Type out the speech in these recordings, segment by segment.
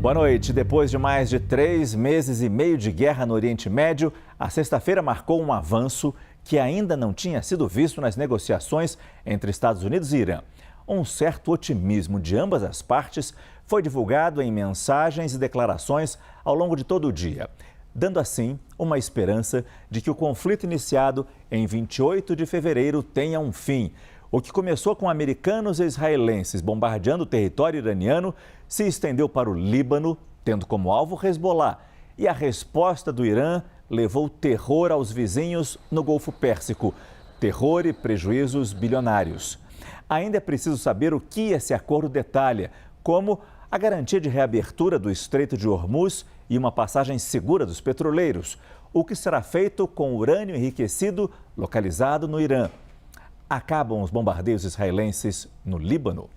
Boa noite. Depois de mais de 3 meses e meio de guerra no Oriente Médio, a sexta-feira marcou um avanço que ainda não tinha sido visto nas negociações entre Estados Unidos e Irã. Um certo otimismo de ambas as partes foi divulgado em mensagens e declarações ao longo de todo o dia, dando assim uma esperança de que o conflito iniciado em 28 de fevereiro tenha um fim. O que começou com americanos e israelenses bombardeando o território iraniano se estendeu para o Líbano, tendo como alvo Hezbollah. E a resposta do Irã levou terror aos vizinhos no Golfo Pérsico. Terror e prejuízos bilionários. Ainda é preciso saber o que esse acordo detalha, como a garantia de reabertura do Estreito de Hormuz e uma passagem segura dos petroleiros. O que será feito com urânio enriquecido localizado no Irã? Acabam os bombardeios israelenses no Líbano?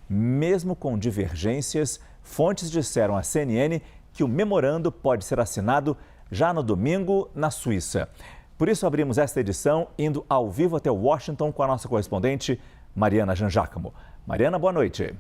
Mesmo com divergências, fontes disseram à CNN que o memorando pode ser assinado já no domingo na Suíça. Por isso abrimos esta edição indo ao vivo até Washington com a nossa correspondente Mariana Jangiacomo. Mariana, boa noite.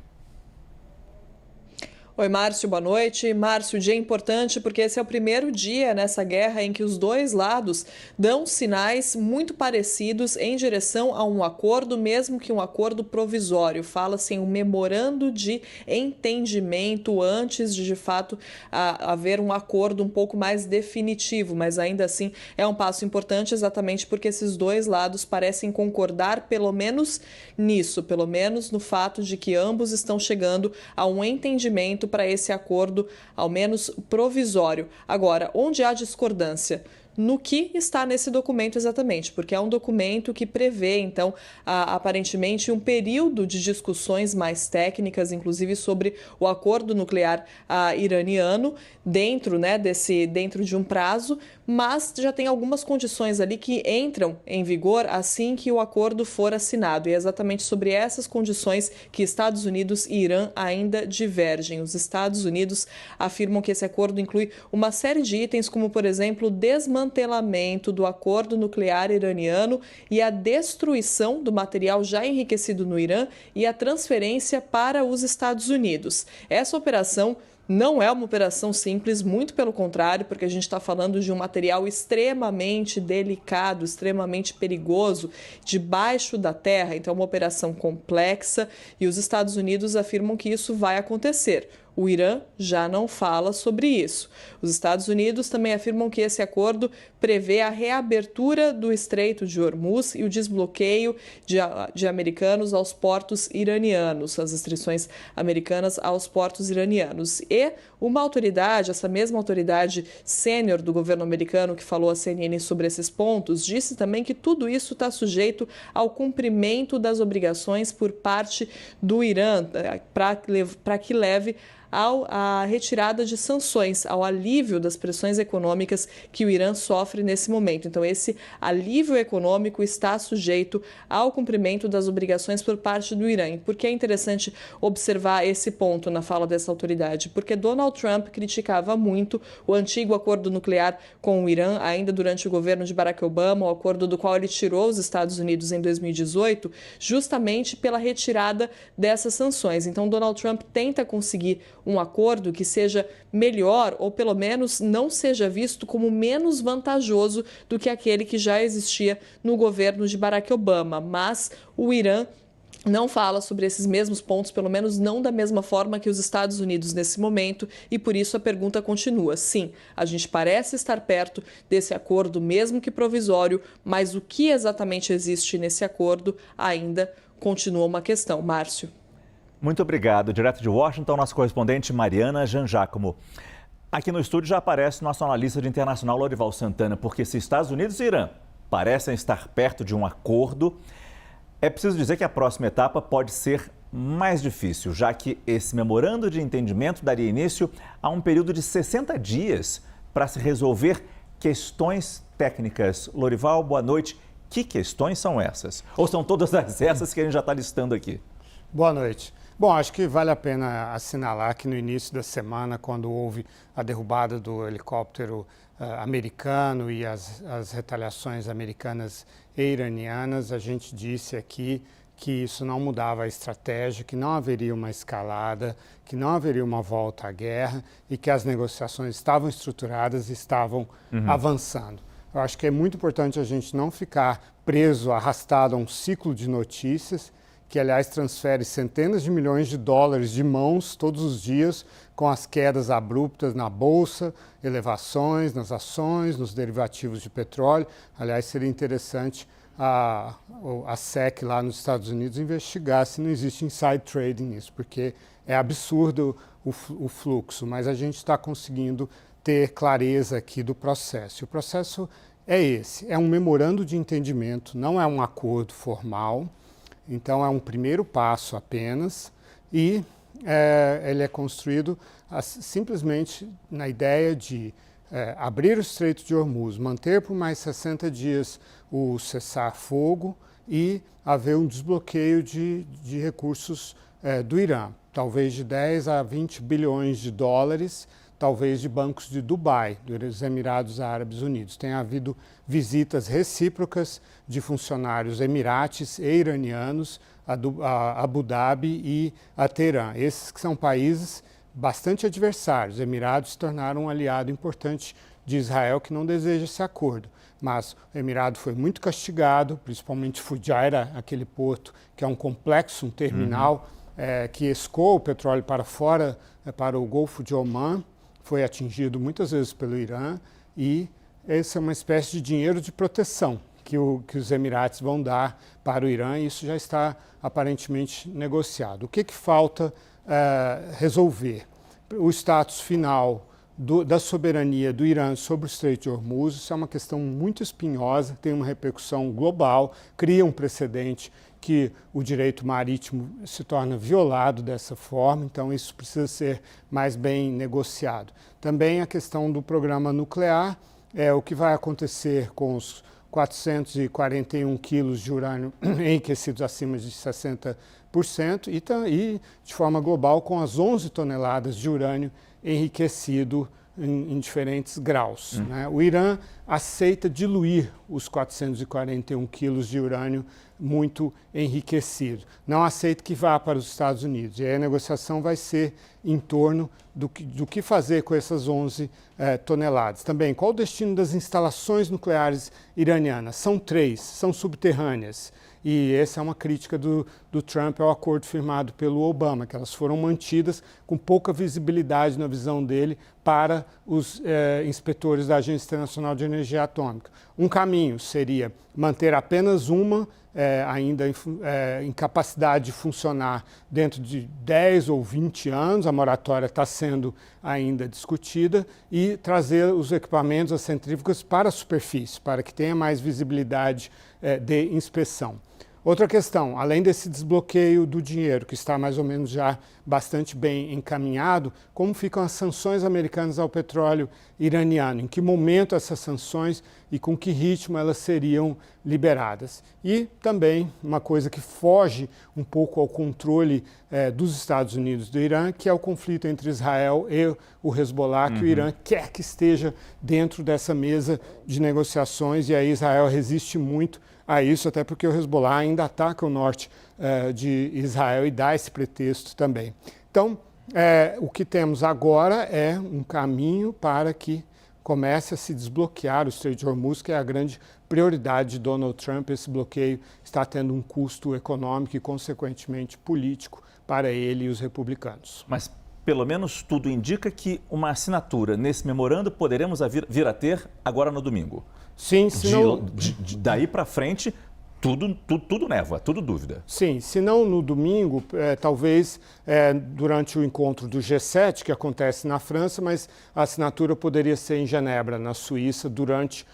Oi, Márcio, boa noite. Márcio, dia importante porque esse é o primeiro dia nessa guerra em que os dois lados dão sinais muito parecidos em direção a um acordo, mesmo que um acordo provisório. Fala-se em um memorando de entendimento antes de fato, haver um acordo um pouco mais definitivo, mas ainda assim é um passo importante exatamente porque esses dois lados parecem concordar pelo menos nisso, pelo menos no fato de que ambos estão chegando a um entendimento para esse acordo, ao menos provisório. Agora, onde há discordância? No que está nesse documento exatamente, porque é um documento que prevê, então, aparentemente um período de discussões mais técnicas, inclusive sobre o acordo nuclear iraniano, dentro de um prazo, mas já tem algumas condições ali que entram em vigor assim que o acordo for assinado. E é exatamente sobre essas condições que Estados Unidos e Irã ainda divergem. Os Estados Unidos afirmam que esse acordo inclui uma série de itens, como, por exemplo, o desmantelamento do acordo nuclear iraniano e a destruição do material já enriquecido no Irã e a transferência para os Estados Unidos. Essa operação não é uma operação simples, muito pelo contrário, porque a gente está falando de um material extremamente delicado, extremamente perigoso, debaixo da terra. Então, é uma operação complexa e os Estados Unidos afirmam que isso vai acontecer. O Irã já não fala sobre isso. Os Estados Unidos também afirmam que esse acordo prevê a reabertura do Estreito de Hormuz e o desbloqueio de americanos aos portos iranianos, as restrições americanas aos portos iranianos. E uma autoridade, essa mesma autoridade sênior do governo americano que falou à CNN sobre esses pontos, disse também que tudo isso está sujeito ao cumprimento das obrigações por parte do Irã, para que leve à retirada de sanções, ao alívio das pressões econômicas que o Irã sofre nesse momento. Então, esse alívio econômico está sujeito ao cumprimento das obrigações por parte do Irã. Por que é interessante observar esse ponto na fala dessa autoridade? Porque Donald Trump criticava muito o antigo acordo nuclear com o Irã, ainda durante o governo de Barack Obama, o acordo do qual ele tirou os Estados Unidos em 2018, justamente pela retirada dessas sanções. Então, Donald Trump tenta conseguir um acordo que seja melhor ou pelo menos não seja visto como menos vantajoso do que aquele que já existia no governo de Barack Obama. Mas o Irã não fala sobre esses mesmos pontos, pelo menos não da mesma forma que os Estados Unidos nesse momento, e por isso a pergunta continua. Sim, a gente parece estar perto desse acordo, mesmo que provisório, mas o que exatamente existe nesse acordo ainda continua uma questão. Márcio. Muito obrigado. Direto de Washington, nossa correspondente Mariana Jangiacomo. Aqui no estúdio já aparece nosso analista de internacional Lorival Santana, porque se Estados Unidos e Irã parecem estar perto de um acordo, é preciso dizer que a próxima etapa pode ser mais difícil, já que esse memorando de entendimento daria início a um período de 60 dias para se resolver questões técnicas. Lorival, boa noite. Que questões são essas? Ou são todas essas que a gente já está listando aqui? Boa noite. Bom, acho que vale a pena assinalar que no início da semana, quando houve a derrubada do helicóptero americano e as retaliações americanas e iranianas, a gente disse aqui que isso não mudava a estratégia, que não haveria uma escalada, que não haveria uma volta à guerra e que as negociações estavam estruturadas e estavam avançando. Eu acho que é muito importante a gente não ficar preso, arrastado a um ciclo de notícias, que, aliás, transfere centenas de milhões de dólares de mãos todos os dias, com as quedas abruptas na Bolsa, elevações nas ações, nos derivativos de petróleo. Aliás, seria interessante a SEC lá nos Estados Unidos investigar se não existe inside trading nisso, porque é absurdo o fluxo, mas a gente está conseguindo ter clareza aqui do processo. E o processo é esse, é um memorando de entendimento, não é um acordo formal, então é um primeiro passo apenas e ele é construído simplesmente na ideia de abrir o Estreito de Hormuz, manter por mais 60 dias o cessar-fogo e haver um desbloqueio de recursos do Irã, talvez de 10 a 20 bilhões de dólares, talvez de bancos de Dubai, dos Emirados Árabes Unidos. Tem havido visitas recíprocas de funcionários emirates e iranianos a Abu Dhabi e a Teherã. Esses que são países bastante adversários. Os Emirados se tornaram um aliado importante de Israel que não deseja esse acordo. Mas o Emirado foi muito castigado, principalmente Fujairah, aquele porto que é um complexo, um terminal que escoa o petróleo para fora, para o Golfo de Omã, foi atingido muitas vezes pelo Irã e esse é uma espécie de dinheiro de proteção que os Emirados vão dar para o Irã e isso já está aparentemente negociado. O que falta resolver? O status final da soberania do Irã sobre o Estreito de Hormuz, isso é uma questão muito espinhosa, tem uma repercussão global, cria um precedente que o direito marítimo se torna violado dessa forma, então isso precisa ser mais bem negociado. Também a questão do programa nuclear, o que vai acontecer com os 441 quilos de urânio enriquecidos acima de 60% e, de forma global, com as 11 toneladas de urânio enriquecido em diferentes graus. Né? O Irã aceita diluir os 441 quilos de urânio muito enriquecido. Não aceita que vá para os Estados Unidos. E aí a negociação vai ser em torno do que fazer com essas 11 toneladas. Também, qual o destino das instalações nucleares iranianas? São 3, são subterrâneas. E essa é uma crítica do Trump ao acordo firmado pelo Obama, que elas foram mantidas com pouca visibilidade na visão dele para os inspetores da Agência Internacional de Energia Atômica. Um caminho seria manter apenas uma ainda em capacidade de funcionar dentro de 10 ou 20 anos, a moratória está sendo ainda discutida, e trazer os equipamentos, as centrífugas para a superfície, para que tenha mais visibilidade de inspeção. Outra questão, além desse desbloqueio do dinheiro, que está mais ou menos já bastante bem encaminhado, como ficam as sanções americanas ao petróleo iraniano? Em que momento essas sanções e com que ritmo elas seriam liberadas? E também uma coisa que foge um pouco ao controle dos Estados Unidos e do Irã, que é o conflito entre Israel e o Hezbollah, que o Irã quer que esteja dentro dessa mesa de negociações, e aí Israel resiste muito a isso, até porque o Hezbollah ainda ataca o norte de Israel e dá esse pretexto também. Então, o que temos agora é um caminho para que comece a se desbloquear o Estreito de Hormuz, que é a grande prioridade de Donald Trump. Esse bloqueio está tendo um custo econômico e, consequentemente, político para ele e os republicanos. Mas, pelo menos, tudo indica que uma assinatura nesse memorando poderemos vir a ter agora no domingo. Sim, senão... Daí para frente, tudo neva, tudo dúvida. Sim, se não no domingo, talvez durante o encontro do G7, que acontece na França, mas a assinatura poderia ser em Genebra, na Suíça, durante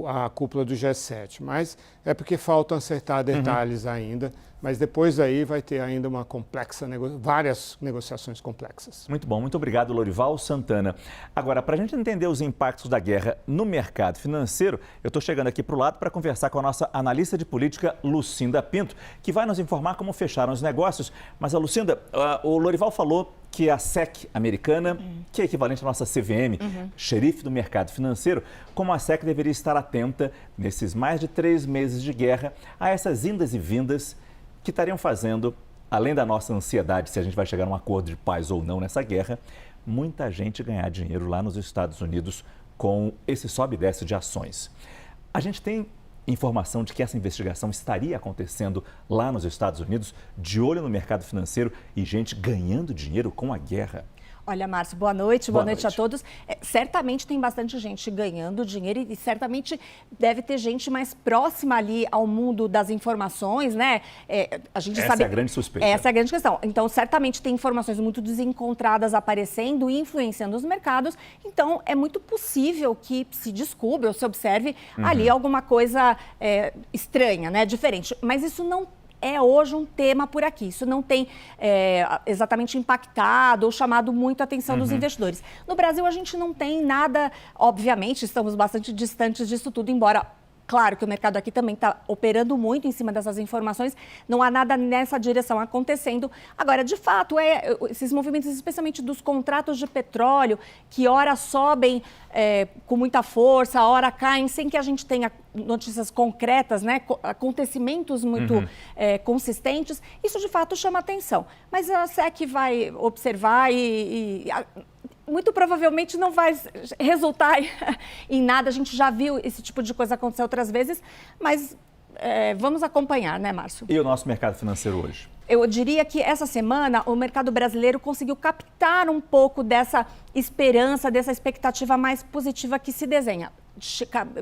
a cúpula do G7. Mas é porque faltam acertar detalhes ainda, mas depois daí vai ter ainda uma várias negociações complexas. Muito bom, muito obrigado, Lorival Santana. Agora, para a gente entender os impactos da guerra no mercado financeiro, eu estou chegando aqui para o lado para conversar com a nossa analista de política, Lucinda Pinto, que vai nos informar como fecharam os negócios. Mas, a Lucinda, o Lorival falou que a SEC americana, que é equivalente à nossa CVM, xerife do mercado financeiro, como a SEC deveria estar atenta, nesses mais de 3 meses de guerra, a essas indas e vindas que estariam fazendo, além da nossa ansiedade se a gente vai chegar a um acordo de paz ou não nessa guerra, muita gente ganhar dinheiro lá nos Estados Unidos com esse sobe e desce de ações. A gente tem informação de que essa investigação estaria acontecendo lá nos Estados Unidos, de olho no mercado financeiro e gente ganhando dinheiro com a guerra. Olha, Márcio, boa noite a todos. Certamente tem bastante gente ganhando dinheiro e certamente deve ter gente mais próxima ali ao mundo das informações, né? A gente Essa sabe... é a grande suspeita. Essa é a grande questão. Então, certamente tem informações muito desencontradas aparecendo e influenciando os mercados. Então, é muito possível que se descubra ou se observe ali alguma coisa estranha, né? Diferente. Mas isso não é hoje um tema por aqui. Isso não tem exatamente impactado ou chamado muito a atenção dos investidores. No Brasil, a gente não tem nada, obviamente, estamos bastante distantes disso tudo, embora... Claro que o mercado aqui também está operando muito em cima dessas informações, não há nada nessa direção acontecendo. Agora, de fato, esses movimentos, especialmente dos contratos de petróleo, que ora sobem com muita força, ora caem, sem que a gente tenha notícias concretas, né? Acontecimentos muito consistentes, isso de fato chama atenção. Mas a SEC vai observar muito provavelmente não vai resultar em nada. A gente já viu esse tipo de coisa acontecer outras vezes, mas vamos acompanhar, né, Márcio? E o nosso mercado financeiro hoje? Eu diria que essa semana o mercado brasileiro conseguiu captar um pouco dessa esperança, dessa expectativa mais positiva que se desenha.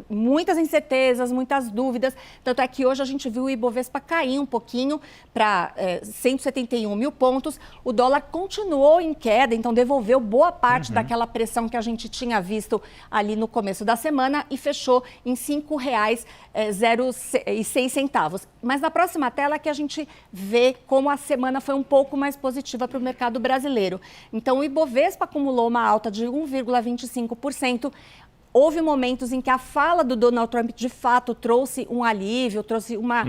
Muitas incertezas, muitas dúvidas, tanto é que hoje a gente viu o Ibovespa cair um pouquinho para 171 mil pontos, o dólar continuou em queda, então devolveu boa parte daquela pressão que a gente tinha visto ali no começo da semana e fechou em R$ 5,06. Mas na próxima tela que a gente vê como a semana foi um pouco mais positiva para o mercado brasileiro. Então o Ibovespa acumulou uma alta de 1,25%, Houve momentos em que a fala do Donald Trump, de fato, trouxe um alívio, trouxe uma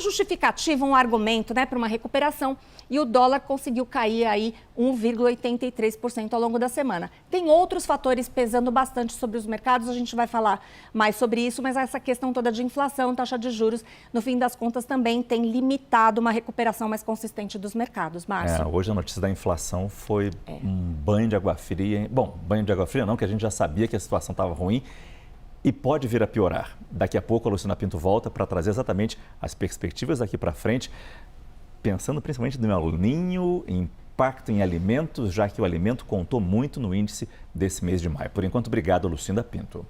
justificativa, um argumento, né, para uma recuperação. E o dólar conseguiu cair aí 1,83% ao longo da semana. Tem outros fatores pesando bastante sobre os mercados, a gente vai falar mais sobre isso, mas essa questão toda de inflação, taxa de juros, no fim das contas, também tem limitado uma recuperação mais consistente dos mercados, Márcio. Hoje a notícia da inflação foi um banho de água fria. Bom, banho de água fria não, que a gente já sabia que a situação estava ruim. E pode vir a piorar. Daqui a pouco a Luciana Pinto volta para trazer exatamente as perspectivas daqui para frente, pensando principalmente no El Niño, impacto em alimentos, já que o alimento contou muito no índice desse mês de maio. Por enquanto, obrigado, Luciana Pinto.